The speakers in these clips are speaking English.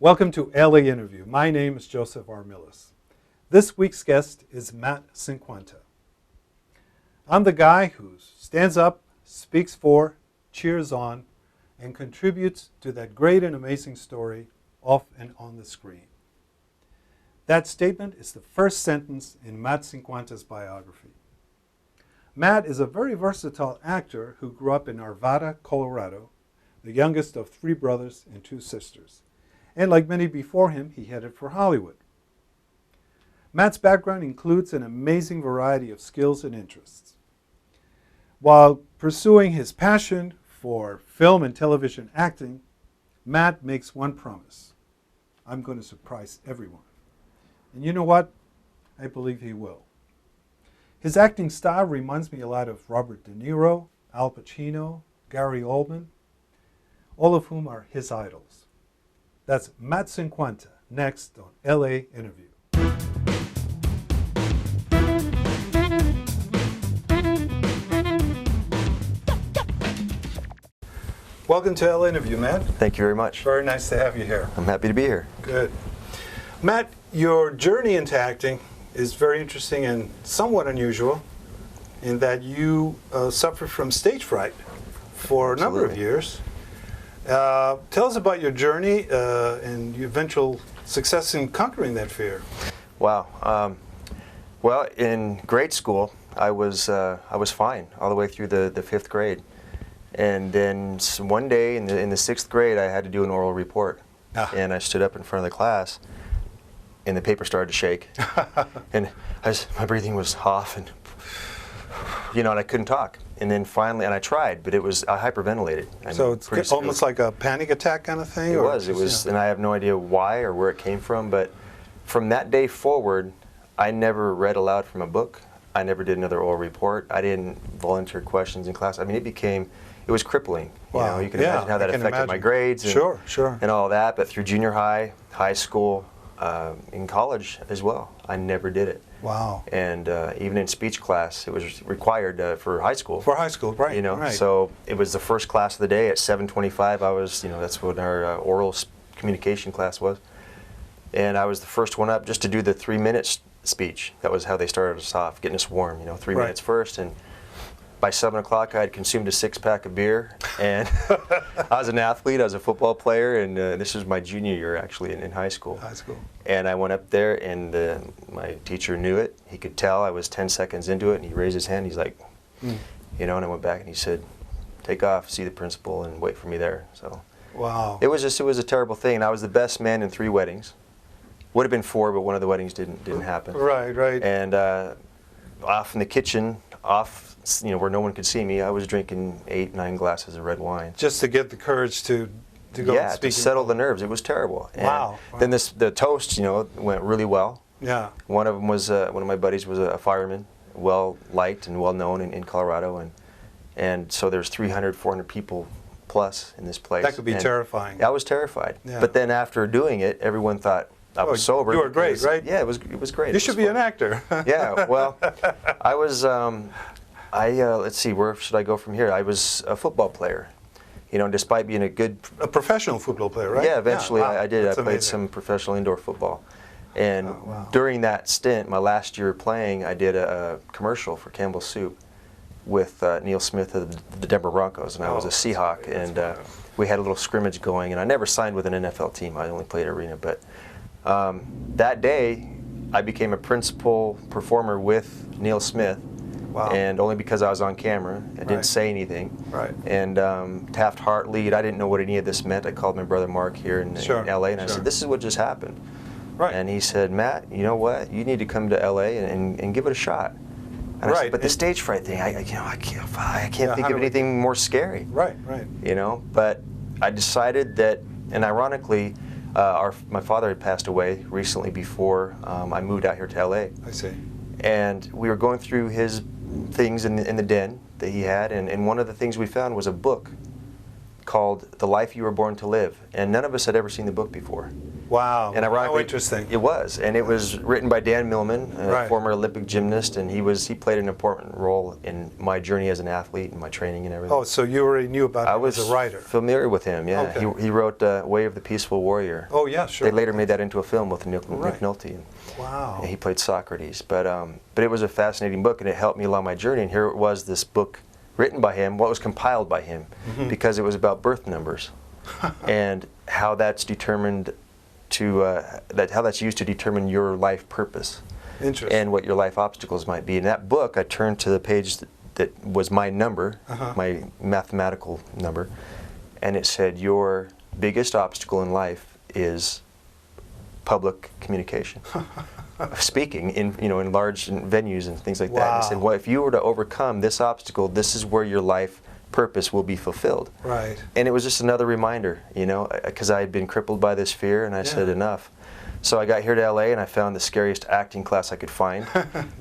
Welcome to LA Interview. My name is Joseph Armillas. This week's guest is Matt Cinquanta. I'm the guy who stands up, speaks for, cheers on, and contributes to that great and amazing story off and on the screen. That statement is the first sentence in Matt Cinquanta's biography. Matt is a very versatile actor who grew up in Arvada, Colorado, the youngest of 3 brothers and 2 sisters. And like many before him, he headed for Hollywood. Matt's background includes an amazing variety of skills and interests. While pursuing his passion for film and television acting, Matt makes one promise: I'm going to surprise everyone. And you know what? I believe he will. His acting style reminds me a lot of Robert De Niro, Al Pacino, Gary Oldman, all of whom are his idols. That's Matt Cinquanta, next on LA Interview. Welcome to LA Interview, Matt. Thank you very much. Very nice to have you here. I'm happy to be here. Good. Matt, your journey into acting is very interesting and somewhat unusual in that you suffered from stage fright for a number of years. Tell us about your journey and your eventual success in conquering that fear. Wow. Well, in grade school, I was fine all the way through the 5th grade, and then one day in the 6th grade, I had to do an oral report, and I stood up in front of the class, and the paper started to shake, and my breathing was off, and and I couldn't talk. And then finally, and I tried, but I hyperventilated. So it's almost like a panic attack kind of thing? It was, and I have no idea why or where it came from, but from that day forward, I never read aloud from a book. I never did another oral report. I didn't volunteer questions in class. I mean, it was crippling. Wow. You can imagine how that affected my grades and all that, but through junior high school, in college as well, I never did it. Wow. And even in speech class, it was required for high school. For high school, right. Right. So it was the first class of the day at 7:25. I was, that's what our oral communication class was. And I was the first one up just to do the 3-minute speech. That was how they started us off, getting us warm, 3 minutes first. And by 7 o'clock, I had consumed a 6-pack of beer, and I was an athlete. I was a football player, and this was my junior year, actually, in high school. And I went up there, and my teacher knew it. He could tell I was 10 seconds into it, and he raised his hand. He's like, and I went back, and he said, "Take off, see the principal, and wait for me there." So, wow. It was a terrible thing. And I was the best man in 3 weddings. Would have been 4, but one of the weddings didn't happen. Right. And off in the kitchen, where no one could see me, I was drinking 8-9 glasses of red wine. Just to get the courage to go and speak. To settle the nerves. It was terrible. And wow. Then the toast, went really well. Yeah. One of them was, one of my buddies was a fireman, well-liked and well-known in Colorado. And so there's 300, 400 people plus in this place. That could be terrifying. I was terrified. Yeah. But then after doing it, everyone thought I was sober. You were great, right? Yeah, it was great. You should be an actor. Yeah, well, I was, let's see, where should I go from here? I was a football player, despite being a professional football player, right? Yeah, eventually Wow. I did. That's I played amazing. some professional indoor football. And wow. during that stint, my last year playing, I did a commercial for Campbell's Soup with Neil Smith of the Denver Broncos, and I was a Seahawk, and we had a little scrimmage going, and I never signed with an NFL team. I only played arena, but that day, I became a principal performer with Neil Smith. Wow. And only because I was on camera, I didn't say anything. Right. And Taft-Hart lead, I didn't know what any of this meant. I called my brother Mark here in LA, and I said, "This is what just happened." Right. And he said, "Matt, you know what? You need to come to LA and give it a shot." And I said, "But the stage fright thing, I can't think of anything more scary." Right. But I decided that, and ironically, my father had passed away recently before I moved out here to LA. I see. And we were going through his things in the den that he had, and one of the things we found was a book called The Life You Were Born to Live, and none of us had ever seen the book before. Wow. And ironically, how interesting. It was, and it was written by Dan Millman, a Right. former Olympic gymnast, and he played an important role in my journey as an athlete and my training and everything. Oh, so you already knew about I him was as a writer. familiar with him. Yeah, Okay. he wrote Way of the Peaceful Warrior. Oh, yeah, sure. They later made that into a film with Nick Right. Nolte. And, Wow. yeah, he played Socrates, but it was a fascinating book, and it helped me along my journey. And here it was, this book written by him, what was compiled by him, because it was about birth numbers and how that's determined how that's used to determine your life purpose Interesting. and what your life obstacles might be. In that book, I turned to the page that was my number, my mathematical number, and it said, your biggest obstacle in life is public communication. Speaking in large venues and things like that. And I said, Wow. well, if you were to overcome this obstacle, this is where your life purpose will be fulfilled. Right. And it was just another reminder, because I had been crippled by this fear, and I said enough. So I got here to LA, and I found the scariest acting class I could find.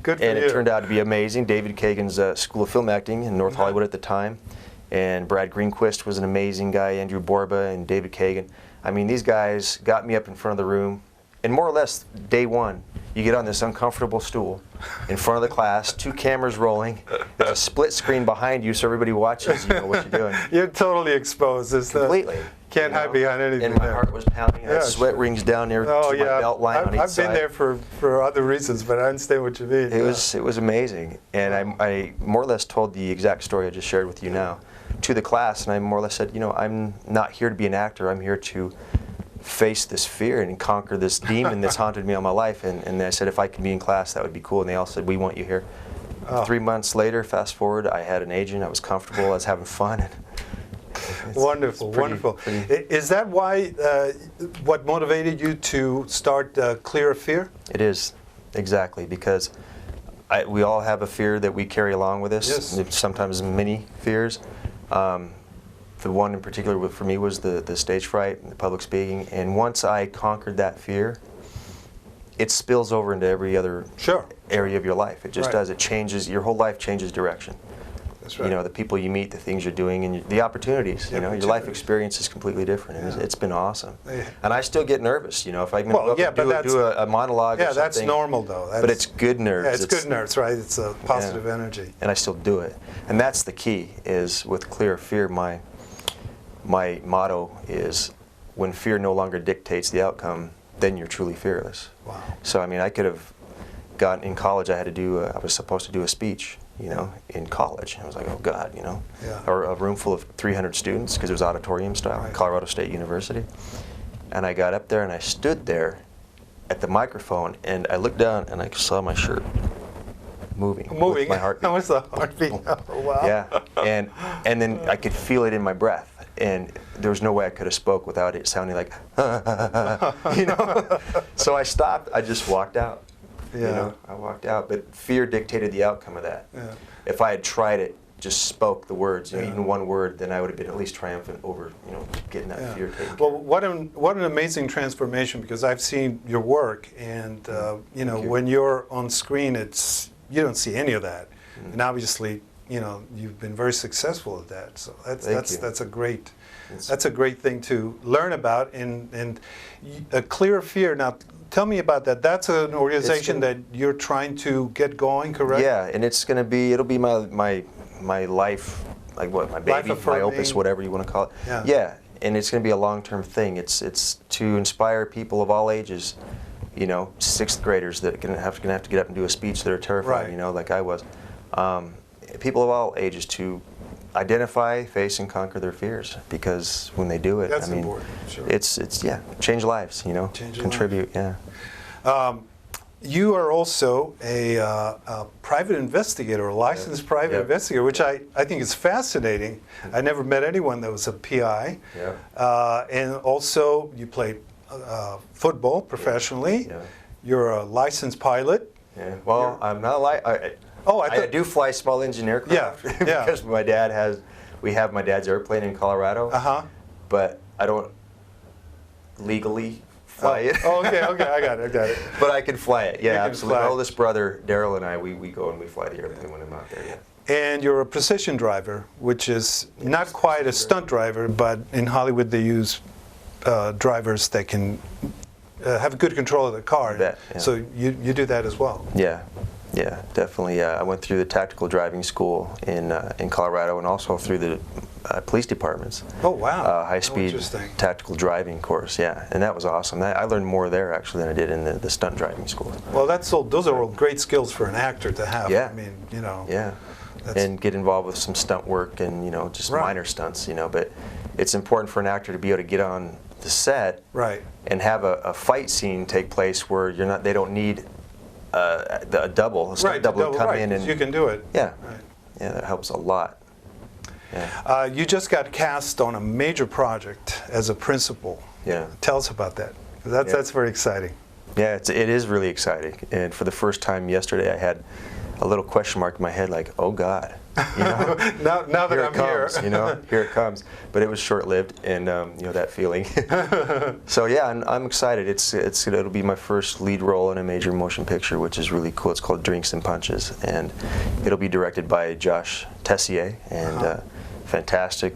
Good for and you. it turned out to be amazing. David Kagan's School of Film Acting in North Hollywood at the time. And Brad Greenquist was an amazing guy, Andrew Borba and David Kagan. I mean, these guys got me up in front of the room, and more or less, day one, you get on this uncomfortable stool in front of the class, 2 cameras rolling, there's a split screen behind you so everybody watches what you're doing. You're totally exposed. Completely. Can't hide behind anything. And my there. heart was pounding. I had sweat rings down there to my belt line on each I've side. been there for other reasons, but I understand what you mean. It was amazing, and I more or less told the exact story I just shared with you now to the class, and I more or less said, I'm not here to be an actor. I'm here to face this fear and conquer this demon that's haunted me all my life. And I said, if I could be in class, that would be cool. And they all said, we want you here. 3 months later, fast forward, I had an agent. I was comfortable. I was having fun. Wonderful, wonderful. Is that why, what motivated you to start Clear of Fear? It is, exactly, because we all have a fear that we carry along with us. Yes. Sometimes many fears. The one in particular for me was the stage fright, the public speaking. And once I conquered that fear, it spills over into every other area of your life. It just does. It changes, your whole life changes direction. That's right. The people you meet, the things you're doing, and the opportunities. Your life experience is completely different, and it's been awesome. Yeah. And I still get nervous. If I can go up and do a monologue or something. Yeah, that's normal though. But it's good nerves. Yeah, it's good nerves, right? It's a positive energy. And I still do it. And that's the key, is with Clear of Fear, my motto is, when fear no longer dictates the outcome, then you're truly fearless. Wow. So, I could have gotten, in college, I was supposed to do a speech, in college. I was like, oh God, or a room full of 300 students, because it was auditorium style, Colorado State University. And I got up there and I stood there at the microphone, and I looked down and I saw my shirt moving. With my heartbeat. That was the heartbeat. Oh, wow. Yeah, and then I could feel it in my breath. And there was no way I could have spoke without it sounding like, So I stopped. I just walked out. Yeah. I walked out. But fear dictated the outcome of that. Yeah. If I had tried it, just spoke the words, even one word, then I would have been at least triumphant over, getting that fear taken care of. Well, what an amazing transformation, because I've seen your work, and when you're on screen, you don't see any of that, and obviously, you've been very successful at that. So that's a great thing to learn about, and a Clear of Fear. Now, tell me about that. That's an organization that you're trying to get going, correct? Yeah, and it'll be my life, like what, my baby, my opus, whatever you want to call it. Yeah, and it's going to be a long-term thing. It's to inspire people of all ages, 6th graders that are going to have to get up and do a speech that are terrified, like I was. People of all ages to identify, face, and conquer their fears, because when they do it, important. Sure. it's change lives, contribute, You are also a private investigator, a licensed private investigator, which I think is fascinating. I never met anyone that was a PI. And also, you played football professionally. You're a licensed pilot. Well, I'm not I do fly small engine aircraft. Because we have my dad's airplane in Colorado. But I don't legally fly it. Okay, I got it. But I can fly it, absolutely. Fly. My oldest brother, Daryl, and I, we go and we fly the airplane when I'm out there, And you're a precision driver, which is not quite a stunt driver, but in Hollywood they use drivers that can have good control of the car. Bet, yeah. So you do that as well. Yeah, yeah, definitely. I went through the tactical driving school in Colorado, and also through the police departments. Oh wow! High-speed tactical driving course. Yeah, and that was awesome. I learned more there actually than I did in the stunt driving school. Well, those are all great skills for an actor to have. Yeah. I mean, you know. Yeah. And get involved with some stunt work and just minor stunts. But it's important for an actor to be able to get on the set and have a fight scene take place where they don't need a double to come in and you can do it. Yeah, yeah, that helps a lot. Yeah. You just got cast on a major project as a principal. Yeah. Tell us about that. That's very exciting. Yeah, it is really exciting. And for the first time yesterday, I had a little question mark in my head, like, oh God. now that here I'm it comes, here it comes. But it was short-lived, and that feeling. So yeah, I'm excited. It'll be my first lead role in a major motion picture, which is really cool. It's called Drinks and Punches, and it'll be directed by Josh Tessier, and fantastic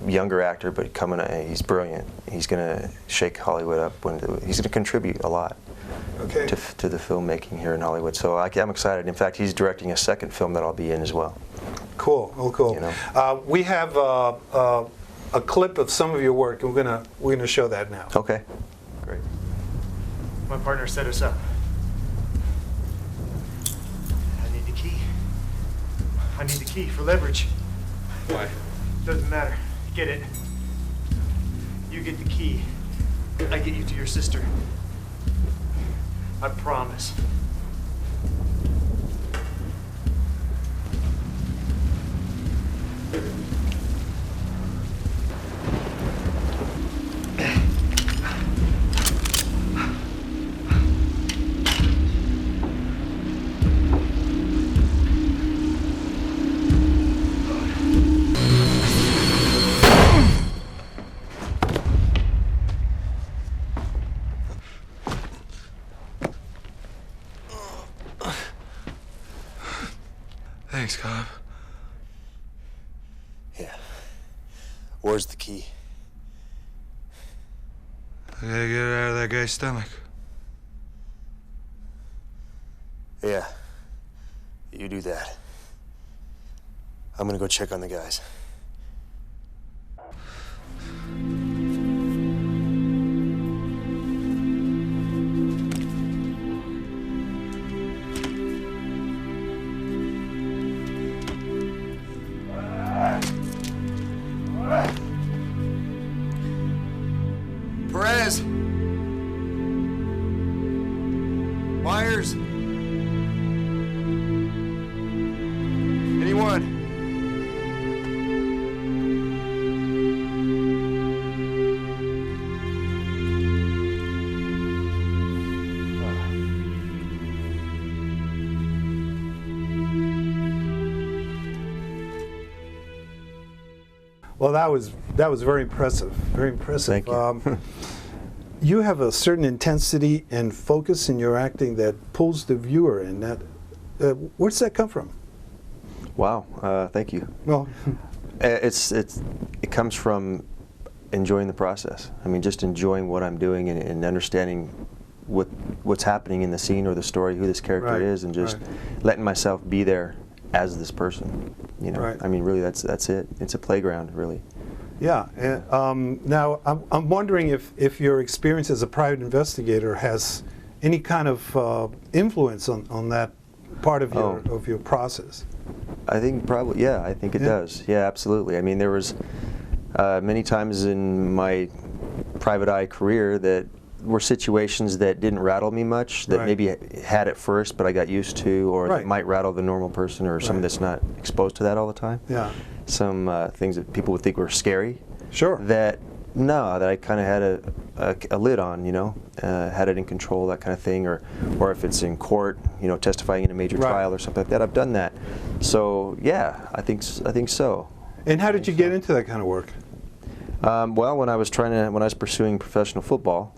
younger actor, but he's brilliant. He's gonna shake Hollywood up. He's gonna contribute a lot. Okay. To the filmmaking here in Hollywood. So I'm excited. In fact, he's directing a second film that I'll be in as well. Cool. Oh, cool. We have a clip of some of your work, and we're gonna show that now. Okay. Great. My partner set us up. I need the key. I need the key for leverage. Why? Doesn't matter. Get it. You get the key. I get you to your sister. I promise. Thanks, Cobb. Yeah. Where's the key? I gotta get it out of that guy's stomach. Yeah. You do that. I'm gonna go check on the guys. Perez! Myers! Anyone? Well, that was very impressive. Very impressive. Thank you. You have a certain intensity and focus in your acting that pulls the viewer in. Where does that come from? Wow. Thank you. Well, it comes from enjoying the process. I mean, just enjoying what I'm doing and understanding what's happening in the scene or the story, who this character is, and just letting myself be there as this person. I mean, really, that's it. It's a playground, really. yeah. Now, I'm wondering if your experience as a private investigator has any kind of influence on that part of your process. I think probably, yeah. I think it does. Yeah, absolutely. I mean, there was many times in my private eye career that were situations that didn't rattle me much, that maybe had at first, but I got used to, or that might rattle the normal person or someone that's not exposed to that all the time. Yeah. Some things that people would think were scary. Sure. That I kind of had a lid on, had it in control, that kind of thing, or if it's in court, testifying in a major trial or something like that. I've done that. So yeah, I think so. And how did you get into that kind of work? Well, when I was pursuing professional football,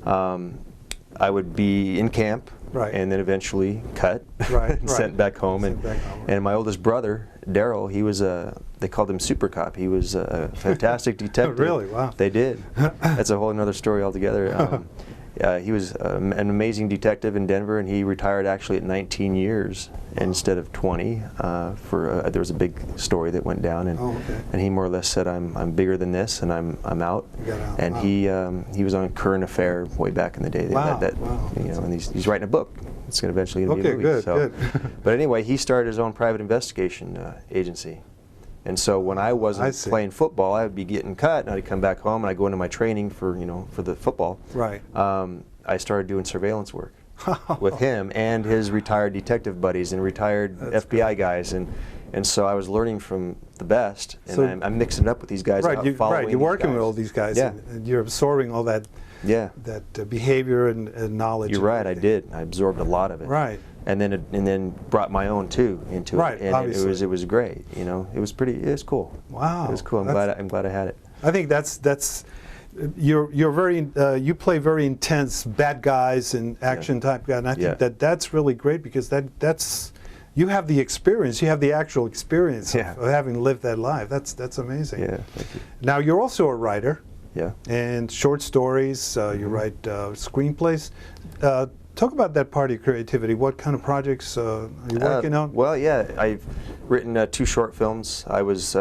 I would be in camp, and then eventually cut, and sent back home. And my oldest brother, Daryl, he was they called him Super Cop. He was a fantastic detective. Really? Wow. They did. That's a whole another story altogether. He was an amazing detective in Denver, and he retired actually at 19 years instead of 20. There was a big story that went down, and he more or less said, "I'm bigger than this, and I'm out." And he was on Current Affair way back in the day. Wow. You know, and he's writing a book. It's going to eventually be a movie. Good. But anyway, he started his own private investigation agency. And so when I wasn't playing football, I would be getting cut, and I'd come back home, and I'd go into my training for the football. Right. I started doing surveillance work with him and his retired detective buddies and retired FBI guys, and so I was learning from the best, and so I'm mixing it up with these guys. Right. You're working with all these guys, and you're absorbing all that. Yeah. That behavior and knowledge. You're right. I did. I absorbed a lot of it. Right. And then brought my own too into it. Right. And obviously. it was great. You know, it was cool. Wow. It was cool. I'm glad I had it. I think that's you're very you play very intense bad guys and action type guy, and I think that's really great because that's you have the experience. You have the actual experience of having lived that life. That's amazing. Yeah. Thank you. Now you're also a writer. Yeah. And short stories. You write screenplays. Talk about that part of your creativity. What kind of projects are you working on? Well, yeah, I've written 2 short films. I was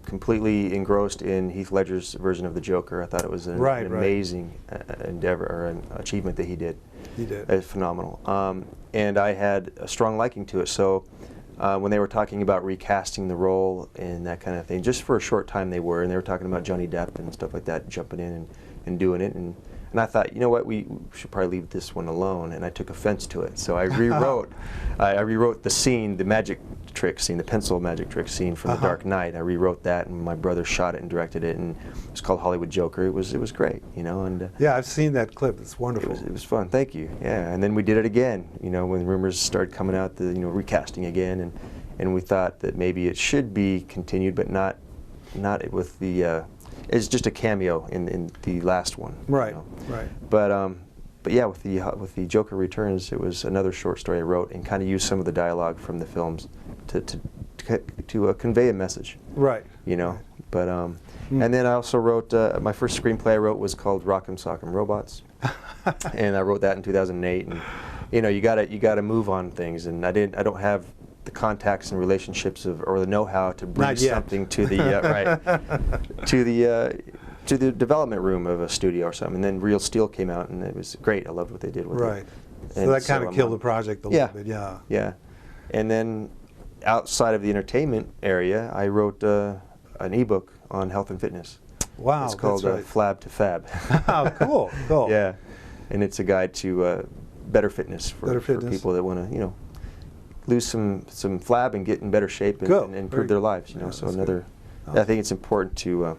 completely engrossed in Heath Ledger's version of the Joker. I thought it was an amazing endeavor or an achievement that he did. He did. It's phenomenal. And I had a strong liking to it. So when they were talking about recasting the role and that kind of thing, just for a short time they were talking about Johnny Depp and stuff like that, jumping in and doing it. And I thought, you know what, we should probably leave this one alone, and I took offense to it. So I rewrote the scene, the magic trick scene, the pencil magic trick scene from The Dark Knight. I rewrote that, and my brother shot it and directed it, and it was called Hollywood Joker. It was great, you know. And yeah, I've seen that clip. It's wonderful. It was fun. Thank you. Yeah, and then we did it again. You know, when rumors started coming out, recasting again, and we thought that maybe it should be continued, but not with the. It's just a cameo in the last one. Right. You know? Right. But yeah, with the Joker Returns, it was another short story I wrote and kind of used some of the dialogue from the films to convey a message. Right. You know. But and then I also wrote my first screenplay I wrote was called Rock'em Sock'em Robots, and I wrote that in 2008. And you gotta move on things, and I don't have the contacts and relationships or the know-how to bring something to the to the development room of a studio or something. And then Real Steel came out, and it was great. I loved what they did with it. Right. So that kind of killed the project a little bit. Yeah. Yeah. And then outside of the entertainment area, I wrote an ebook on health and fitness. Wow. It's called Flab to Fab. Oh, cool. Cool. Yeah. And it's a guide to better fitness for people that want to, lose some flab and get in better shape and improve their lives. So I think it's important to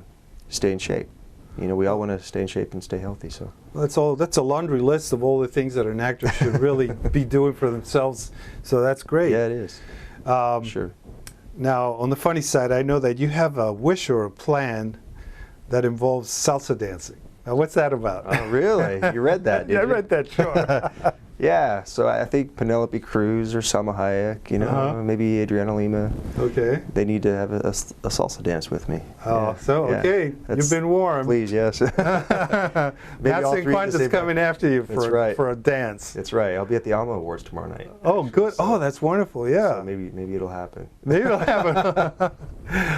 stay in shape. We all want to stay in shape and stay healthy. So that's a laundry list of all the things that an actor should really be doing for themselves. So that's great. Yeah, it is. Sure. Now, on the funny side, I know that you have a wish or a plan that involves salsa dancing. Now, what's that about? Oh, really? You read that, did you? I read that, sure. Yeah, so I think Penelope Cruz or Salma Hayek, maybe Adriana Lima. Okay. They need to have a salsa dance with me. Oh, okay. You've been warned. Please, yes. Matt Cinquanta's coming after you for a dance. That's right. I'll be at the Alma Awards tomorrow night. Oh, good. So, that's wonderful. Yeah. So maybe it'll happen. Maybe it'll happen.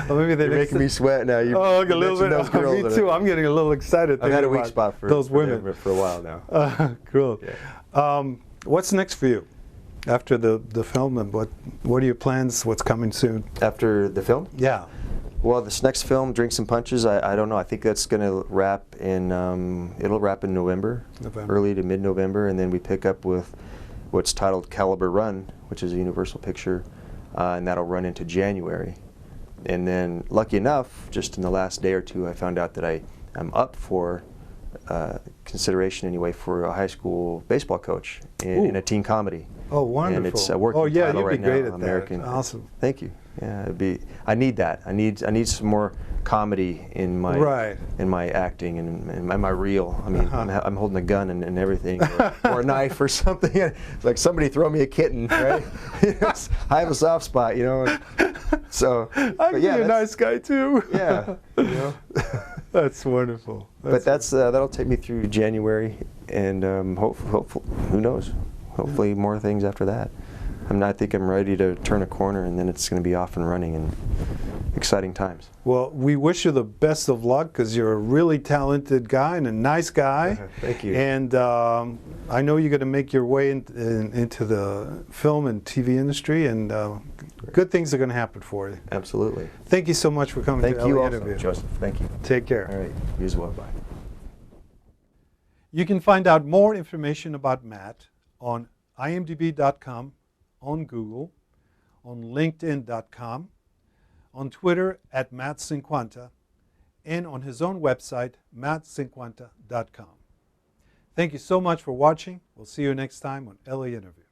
Well, maybe You're making me sweat now. A little bit. Me too. I'm getting a little excited. I've had a weak spot for those women for a while now. Cool. Yeah. What's next for you after the film, and what are your plans? What's coming soon? After the film? Yeah. Well, this next film, Drinks and Punches, I don't know. I think that's going to wrap in. It'll wrap in November, early to mid-November, and then we pick up with what's titled Caliber Run, which is a Universal picture, and that'll run into January. And then, lucky enough, just in the last day or two, I found out that I'm up for consideration anyway for a high school baseball coach in a teen comedy. Oh, wonderful! And it's a working title right now. You'd be great at American. that. Awesome. Thank you. Yeah, I need that. I need some more comedy in my acting and my reel. I mean, I'm holding a gun and everything, or a knife or something. It's like somebody throw me a kitten, right? I have a soft spot, So, I'm a nice guy too. Yeah. That's wonderful. That'll take me through January, and hopefully, who knows? Hopefully more things after that. I think I'm ready to turn a corner, and then it's going to be off and running, and exciting times. Well, we wish you the best of luck because you're a really talented guy and a nice guy. Thank you. And I know you're going to make your way into the film and TV industry, and good things are going to happen for you. Absolutely. Thank you so much for coming Thank to the you LA also, interview. Joseph. Thank you. Take care. All right. You as well. Bye. You can find out more information about Matt on imdb.com, on Google, on linkedin.com, on Twitter at Matt Cinquanta, and on his own website, mattcinquanta.com. Thank you so much for watching. We'll see you next time on LA Interview.